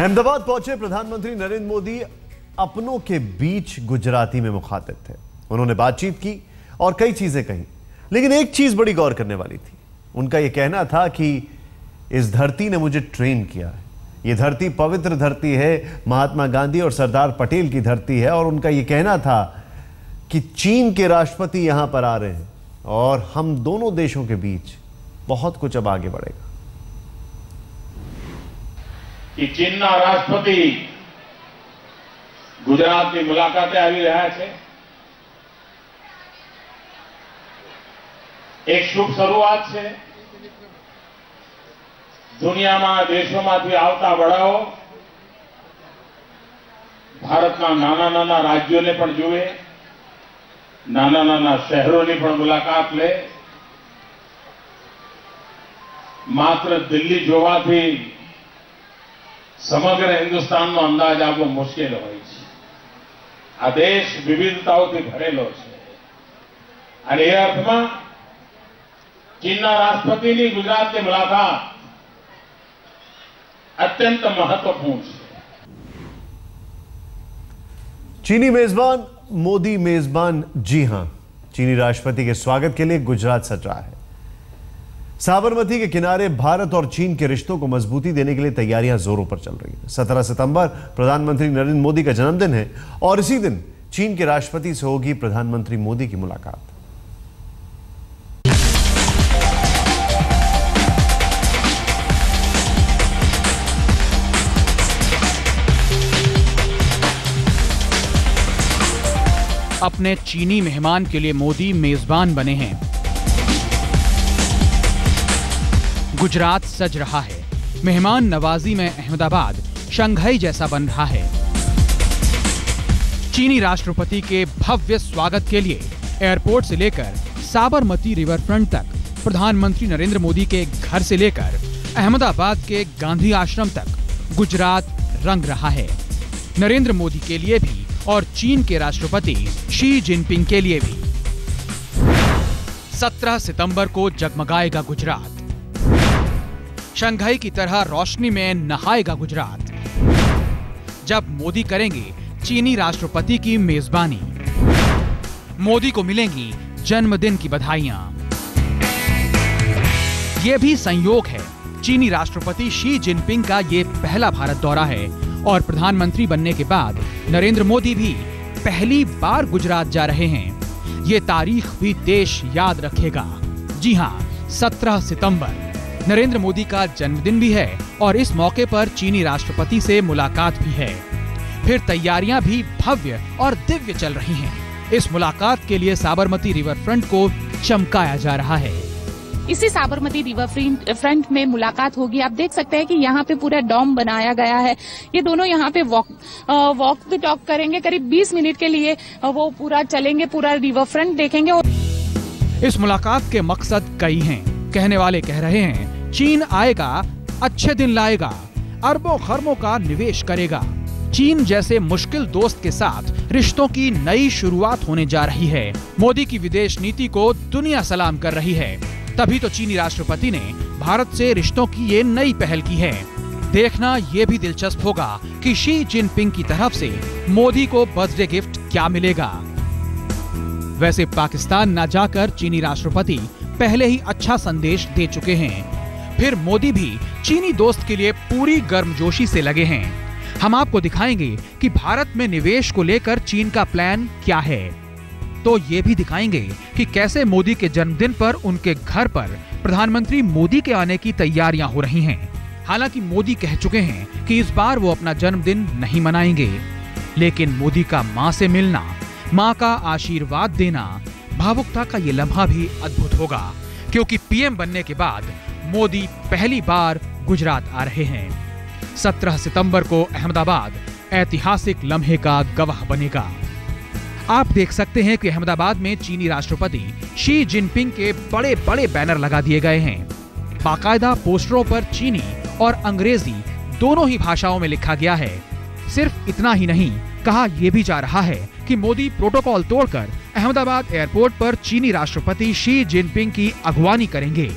अहमदाबाद पहुंचे प्रधानमंत्री नरेंद्र मोदी अपनों के बीच गुजराती में मुखातिब थे। उन्होंने बातचीत की और कई चीजें कही, लेकिन एक चीज बड़ी गौर करने वाली थी। उनका यह कहना था कि इस धरती ने मुझे ट्रेन किया है, यह धरती पवित्र धरती है, महात्मा गांधी और सरदार पटेल की धरती है। और उनका यह कहना था कि चीन के राष्ट्रपति यहां पर आ रहे हैं और हम दोनों देशों के बीच बहुत कुछ अब आगे बढ़ेगा। कि ચીનના રાષ્ટ્રપતિ ગુજરાતની મુલાકાતે આવી રહ્યા છે। એક શુભ શરૂઆત છે। દુનિયામાં દેશોમાંથી આવતા વડાઓ ભારતના નાના નાના રાજ્યોને પણ જુએ, નાના નાના શહેરોની પણ મુલાકાત લે। માત્ર દિલ્હી જોવાથી समग्र हिंदुस्तान में अंदाज आपको मुश्किल हो। आ देश विविधताओं भरेलो है। ये अर्थ में चीनना राष्ट्रपति की गुजरात की मुलाकात अत्यंत महत्वपूर्ण है। चीनी मेजबान मोदी मेजबान, जी हां, चीनी राष्ट्रपति के स्वागत के लिए गुजरात सज रहा है। साबरमती के किनारे भारत और चीन के रिश्तों को मजबूती देने के लिए तैयारियां जोरों पर चल रही हैं। 17 सितंबर प्रधानमंत्री नरेंद्र मोदी का जन्मदिन है और इसी दिन चीन के राष्ट्रपति से होगी प्रधानमंत्री मोदी की मुलाकात। अपने चीनी मेहमान के लिए मोदी मेजबान बने हैं। गुजरात सज रहा है। मेहमान नवाजी में अहमदाबाद शंघाई जैसा बन रहा है। चीनी राष्ट्रपति के भव्य स्वागत के लिए एयरपोर्ट से लेकर साबरमती रिवर फ्रंट तक, प्रधानमंत्री नरेंद्र मोदी के घर से लेकर अहमदाबाद के गांधी आश्रम तक गुजरात रंग रहा है। नरेंद्र मोदी के लिए भी और चीन के राष्ट्रपति शी जिनपिंग के लिए भी। 17 सितंबर को जगमगाएगा गुजरात। शंघाई की तरह रोशनी में नहाएगा गुजरात जब मोदी करेंगे चीनी राष्ट्रपति की मेजबानी। मोदी को मिलेंगी जन्मदिन की बधाइयां। यह भी संयोग है, चीनी राष्ट्रपति शी जिनपिंग का ये पहला भारत दौरा है और प्रधानमंत्री बनने के बाद नरेंद्र मोदी भी पहली बार गुजरात जा रहे हैं। ये तारीख भी देश याद रखेगा। जी हां, 17 सितंबर नरेंद्र मोदी का जन्मदिन भी है और इस मौके पर चीनी राष्ट्रपति से मुलाकात भी है। फिर तैयारियां भी भव्य और दिव्य चल रही हैं। इस मुलाकात के लिए साबरमती रिवर फ्रंट को चमकाया जा रहा है। इसी साबरमती रिवर फ्रंट में मुलाकात होगी। आप देख सकते हैं कि यहाँ पे पूरा डॉम बनाया गया है। ये दोनों यहाँ पे वॉक द टॉक करेंगे। करीब 20 मिनट के लिए वो पूरा चलेंगे, पूरा रिवर फ्रंट देखेंगे। इस मुलाकात के मकसद कई हैं। कहने वाले कह रहे हैं, चीन आएगा, अच्छे दिन लाएगा, अरबों खरबों का निवेश करेगा। चीन जैसे मुश्किल दोस्त के साथ रिश्तों की नई शुरुआत होने जा रही है। मोदी की विदेश नीति को दुनिया सलाम कर रही है। तभी तो चीनी राष्ट्रपति ने भारत से रिश्तों की ये नई पहल की है। देखना ये भी दिलचस्प होगा कि शी जिनपिंग की तरफ से मोदी को बर्थडे गिफ्ट क्या मिलेगा। वैसे पाकिस्तान न जाकर चीनी राष्ट्रपति पहले ही अच्छा संदेश दे चुके हैं। फिर मोदी भी चीनी दोस्त के लिए पूरी गर्मजोशी से लगे हैं। हम आपको दिखाएंगे कि भारत में निवेश को लेकर चीन का प्लान क्या है। तो ये भी दिखाएंगे कि कैसे मोदी के जन्मदिन पर उनके घर पर प्रधानमंत्री मोदी के आने की तैयारियां हो रही हैं। हालांकि मोदी कह चुके हैं कि इस बार वो अपना जन्मदिन नहीं मनाएंगे, लेकिन मोदी का मां से मिलना, मां का आशीर्वाद देना, भावुकता का ये लम्हा भी अद्भुत होगा, क्योंकि पीएम बनने के बाद मोदी पहली बार गुजरात आ रहे हैं। 17 सितंबर को अहमदाबाद ऐतिहासिक लम्हे का गवाह बनेगा। आप देख सकते हैं कि अहमदाबाद में चीनी राष्ट्रपति शी जिनपिंग के बड़े बड़े बैनर लगा दिए गए हैं। बाकायदा पोस्टरों पर चीनी और अंग्रेजी दोनों ही भाषाओं में लिखा गया है। सिर्फ इतना ही नहीं, कहा यह भी जा रहा है कि मोदी प्रोटोकॉल तोड़कर अहमदाबाद एयरपोर्ट पर चीनी राष्ट्रपति शी जिनपिंग की अगवानी करेंगे।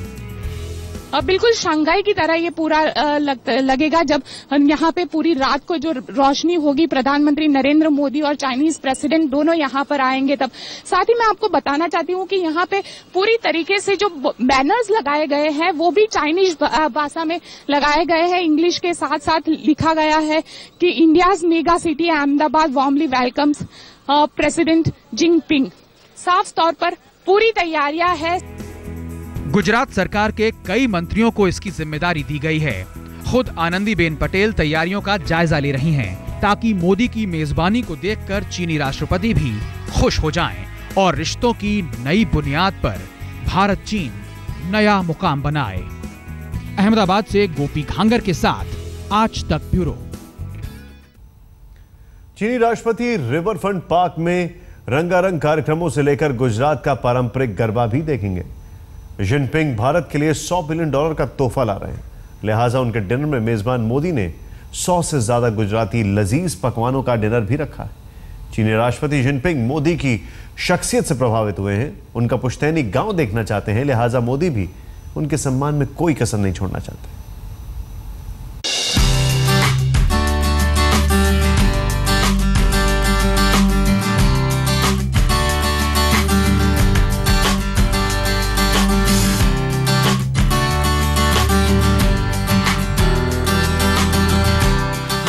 बिल्कुल शंघाई की तरह ये पूरा लगेगा जब यहाँ पे पूरी रात को जो रोशनी होगी, प्रधानमंत्री नरेंद्र मोदी और चाइनीज प्रेसिडेंट दोनों यहाँ पर आएंगे तब। साथ ही मैं आपको बताना चाहती हूँ कि यहाँ पे पूरी तरीके से जो बैनर्स लगाए गए हैं वो भी चाइनीज भाषा में लगाए गए हैं। इंग्लिश के साथ साथ लिखा गया है कि India's mega city Ahmedabad warmly welcomes president Jinping. साफ तौर पर पूरी तैयारियां है। गुजरात सरकार के कई मंत्रियों को इसकी जिम्मेदारी दी गई है। खुद आनंदीबेन पटेल तैयारियों का जायजा ले रही हैं, ताकि मोदी की मेजबानी को देखकर चीनी राष्ट्रपति भी खुश हो जाएं और रिश्तों की नई बुनियाद पर भारत चीन नया मुकाम बनाए। अहमदाबाद से गोपी घांगर के साथ आज तक ब्यूरो। चीनी राष्ट्रपति रिवर फ्रंट पार्क में रंगारंग कार्यक्रमों से लेकर गुजरात का पारंपरिक गरबा भी देखेंगे। जिनपिंग भारत के लिए $100 बिलियन का तोहफा ला रहे हैं, लिहाजा उनके डिनर में मेजबान मोदी ने 100 से ज्यादा गुजराती लजीज पकवानों का डिनर भी रखा है। चीनी राष्ट्रपति जिनपिंग मोदी की शख्सियत से प्रभावित हुए हैं, उनका पुश्तैनी गांव देखना चाहते हैं, लिहाजा मोदी भी उनके सम्मान में कोई कसर नहीं छोड़ना चाहते।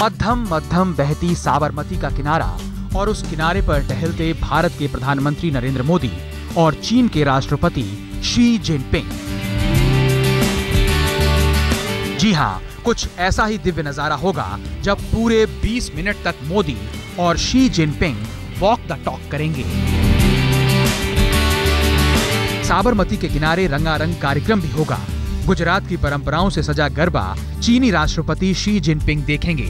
मध्यम मध्यम बहती साबरमती का किनारा और उस किनारे पर टहलते भारत के प्रधानमंत्री नरेंद्र मोदी और चीन के राष्ट्रपति शी जिनपिंग। जी हां, कुछ ऐसा ही दिव्य नजारा होगा जब पूरे 20 मिनट तक मोदी और Xi Jinping walk the talk करेंगे। साबरमती के किनारे रंगारंग कार्यक्रम भी होगा। गुजरात की परंपराओं से सजा गरबा चीनी राष्ट्रपति शी जिनपिंग देखेंगे।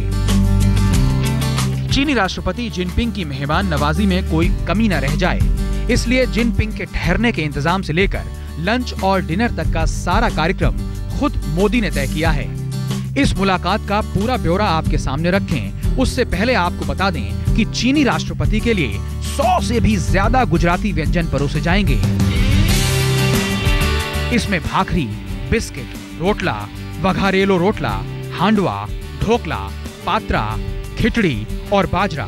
चीनी राष्ट्रपति जिनपिंग की मेहमान नवाजी में कोई कमी न रह जाए, इसलिए जिनपिंग के ठहरने के इंतजाम से लेकर लंच और डिनर तक का सारा कार्यक्रम खुद मोदी ने तय किया है। इस मुलाकात का पूरा ब्यौरा आपके सामने रखें, उससे पहले आपको बता दें कि चीनी राष्ट्रपति के लिए 100 से भी ज्यादा गुजराती व्यंजन परोसे जाएंगे। इसमें भाखरी, बिस्किट, रोटला, वघारेलो रोटला, हांडवा, ढोकला, पात्रा, खिचड़ी और बाजरा,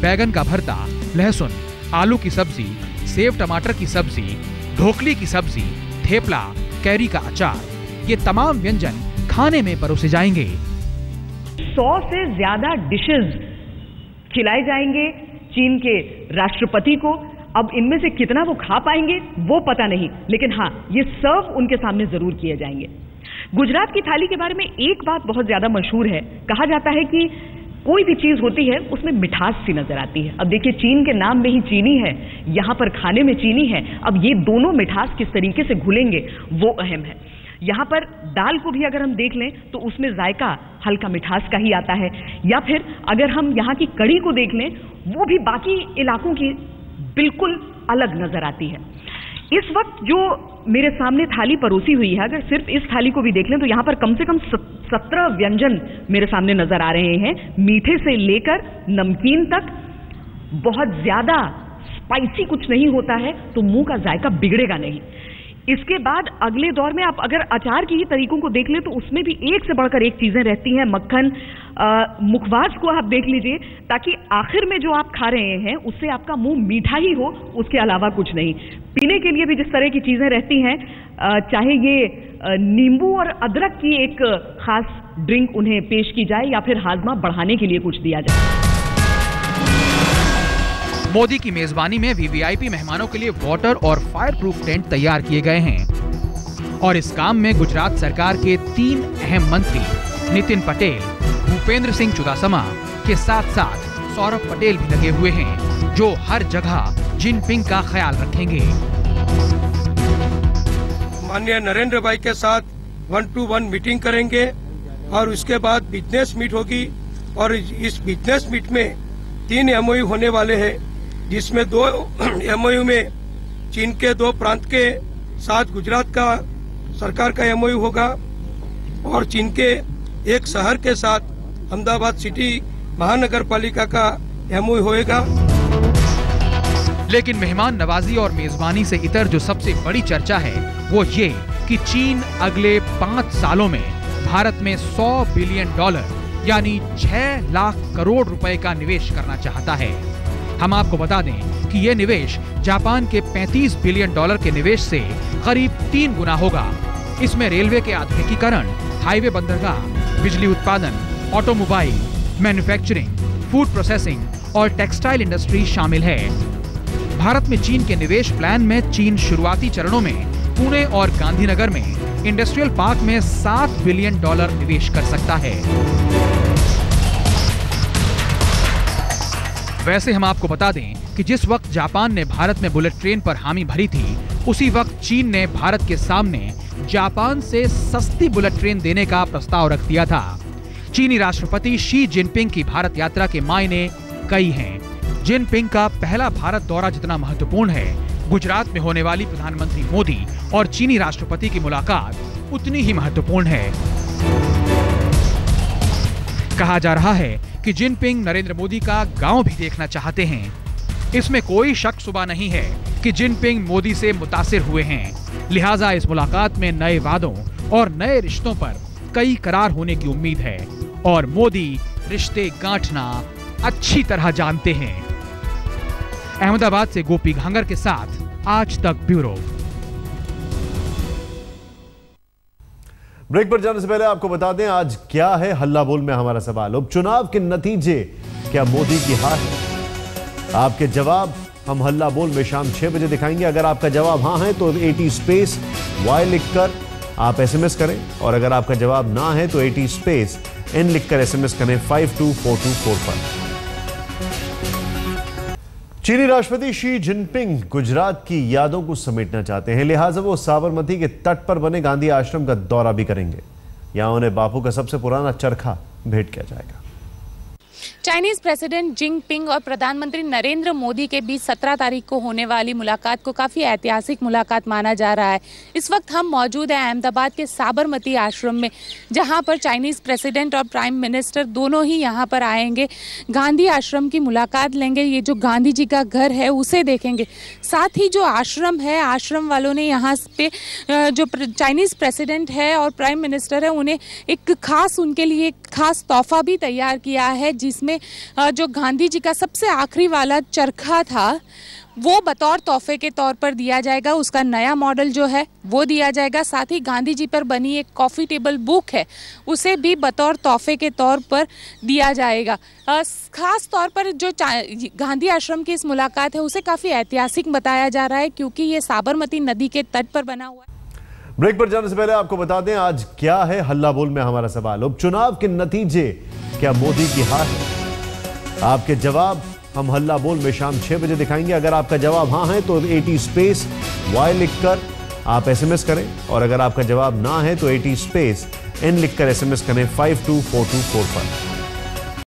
बैगन का भरता, लहसुन, आलू की सब्जी, सेव टमाटर की सब्जी, ढोकली की सब्जी, थेपला, कैरी का अचार, ये तमाम व्यंजन खाने में परोसे जाएंगे। 100 से ज्यादा डिशेस खिलाए जाएंगे चीन के राष्ट्रपति को। अब इनमें से कितना वो खा पाएंगे वो पता नहीं, लेकिन हाँ, ये सर्व उनके सामने जरूर किए जाएंगे। गुजरात की थाली के बारे में एक बात बहुत ज्यादा मशहूर है। कहा जाता है कि कोई भी चीज होती है उसमें मिठास सी नजर आती है। अब देखिए, चीन के नाम में ही चीनी है, यहाँ पर खाने में चीनी है। अब ये दोनों मिठास किस तरीके से घुलेंगे वो अहम है। यहाँ पर दाल को भी अगर हम देख लें तो उसमें जायका हल्का मिठास का ही आता है, या फिर अगर हम यहाँ की कड़ी को देख लें वो भी बाकी इलाकों की बिल्कुल अलग नजर आती है। इस वक्त जो मेरे सामने थाली परोसी हुई है, अगर सिर्फ इस थाली को भी देख लें तो यहाँ पर कम से कम 17 व्यंजन मेरे सामने नजर आ रहे हैं, मीठे से लेकर नमकीन तक। बहुत ज्यादा स्पाइसी कुछ नहीं होता है तो मुंह का जायका बिगड़ेगा नहीं। इसके बाद अगले दौर में आप अगर अचार की ही तरीकों को देख लें तो उसमें भी एक से बढ़कर एक चीजें रहती हैं। मक्खन, मुखवास को आप देख लीजिए, ताकि आखिर में जो आप खा रहे हैं उससे आपका मुंह मीठा ही हो, उसके अलावा कुछ नहीं। पीने के लिए भी जिस तरह की चीजें रहती हैं, चाहे ये नींबू और अदरक की एक खास ड्रिंक उन्हें पेश की जाए या फिर हाजमा बढ़ाने के लिए कुछ दिया जाए। मोदी की मेजबानी में वीवीआईपी मेहमानों के लिए वाटर और फायर प्रूफ टेंट तैयार किए गए हैं और इस काम में गुजरात सरकार के 3 अहम मंत्री नितिन पटेल, भूपेंद्र सिंह चुदासमा के साथ साथ सौरभ पटेल भी लगे हुए हैं, जो हर जगह जिनपिंग का ख्याल रखेंगे। माननीय नरेंद्र भाई के साथ 1-to-1 मीटिंग करेंगे और उसके बाद बिजनेस मीट होगी और इस बिजनेस मीट में 3 MOU होने वाले हैं, जिसमें 2 MOU में चीन के 2 प्रांत के साथ गुजरात का सरकार का MOU होगा और चीन के एक शहर के साथ अहमदाबाद सिटी महानगर पालिका का MOU होएगा। लेकिन मेहमान नवाजी और मेजबानी से इतर जो सबसे बड़ी चर्चा है वो ये कि चीन अगले 5 सालों में भारत में $100 बिलियन यानी 6 लाख करोड़ रुपए का निवेश करना चाहता है। हम आपको बता दें कि यह निवेश जापान के $35 बिलियन के निवेश से करीब 3 गुना होगा। इसमें रेलवे के आधुनिकीकरण, हाईवे बंदरगाह, बिजली उत्पादन, ऑटोमोबाइल, मैन्युफैक्चरिंग, फूड प्रोसेसिंग और टेक्सटाइल इंडस्ट्री शामिल है। भारत में चीन के निवेश प्लान में चीन शुरुआती चरणों में पुणे और गांधीनगर में इंडस्ट्रियल पार्क में $7 बिलियन निवेश कर सकता है। वैसे हम आपको बता दें कि जिस वक्त जापान ने भारत में बुलेट ट्रेन पर हामी भरी थी, उसी वक्त चीन ने भारत के सामने जापान से सस्ती बुलेट ट्रेन देने का प्रस्ताव रख दिया था। चीनी राष्ट्रपति शी जिनपिंग की भारत यात्रा के मायने कई हैं। जिनपिंग का पहला भारत दौरा जितना महत्वपूर्ण है, गुजरात में होने वाली प्रधानमंत्री मोदी और चीनी राष्ट्रपति की मुलाकात उतनी ही महत्वपूर्ण है। कहा जा रहा है कि जिनपिंग नरेंद्र मोदी का गांव भी देखना चाहते हैं। इसमें कोई शक शुबा नहीं है कि जिनपिंग मोदी से मुतासिर हुए हैं। लिहाजा इस मुलाकात में नए वादों और नए रिश्तों पर कई करार होने की उम्मीद है और मोदी रिश्ते गांठना अच्छी तरह जानते हैं। अहमदाबाद से गोपी घांगर के साथ आज तक ब्यूरो। ब्रेक पर जाने से पहले आपको बता दें आज क्या है हल्ला बोल में हमारा सवाल। उपचुनाव के नतीजे क्या मोदी की हार है? आपके जवाब हम हल्ला बोल में शाम 6 बजे दिखाएंगे। अगर आपका जवाब हां है तो 80 स्पेस Y लिखकर आप SMS करें और अगर आपका जवाब ना है तो 80 स्पेस N लिखकर SMS करें 524244 पर। चीनी राष्ट्रपति शी जिनपिंग गुजरात की यादों को समेटना चाहते हैं, लिहाजा वो साबरमती के तट पर बने गांधी आश्रम का दौरा भी करेंगे। यहां उन्हें बापू का सबसे पुराना चरखा भेंट किया जाएगा। चाइनीज प्रेसिडेंट जिनपिंग और प्रधानमंत्री नरेंद्र मोदी के बीच 17 तारीख को होने वाली मुलाकात को काफ़ी ऐतिहासिक मुलाकात माना जा रहा है। इस वक्त हम मौजूद हैं अहमदाबाद के साबरमती आश्रम में, जहां पर चाइनीज प्रेसिडेंट और प्राइम मिनिस्टर दोनों ही यहां पर आएंगे, गांधी आश्रम की मुलाकात लेंगे, ये जो गांधी जी का घर है उसे देखेंगे। साथ ही जो आश्रम है, आश्रम वालों ने यहाँ पे जो चाइनीज प्रेसिडेंट है और प्राइम मिनिस्टर है उन्हें एक खास, उनके लिए एक खास तोहफा भी तैयार किया है, जिसमें जो गांधी जी का सबसे आखिरी वाला चरखा था वो बतौर तोहफे के तौर पर दिया जाएगा। उसका नया मॉडल जो है वो दिया जाएगा। साथ ही गांधी जी पर बनी एक कॉफी टेबल बुक है उसे भी बतौर तोहफे के तौर पर दिया जाएगा। खास तौर पर जो गांधी आश्रम की इस मुलाकात है उसे काफ़ी ऐतिहासिक बताया जा रहा है, क्योंकि ये साबरमती नदी के तट पर बना हुआ है। ब्रेक पर जाने से पहले आपको बता दें आज क्या है हल्ला बोल में हमारा सवाल। उपचुनाव के नतीजे क्या मोदी की हार है? आपके जवाब हम हल्ला बोल में शाम 6 बजे दिखाएंगे। अगर आपका जवाब हां है तो 80 स्पेस Y लिखकर आप SMS करें और अगर आपका जवाब ना है तो 80 स्पेस N लिखकर SMS करें 524244 पर।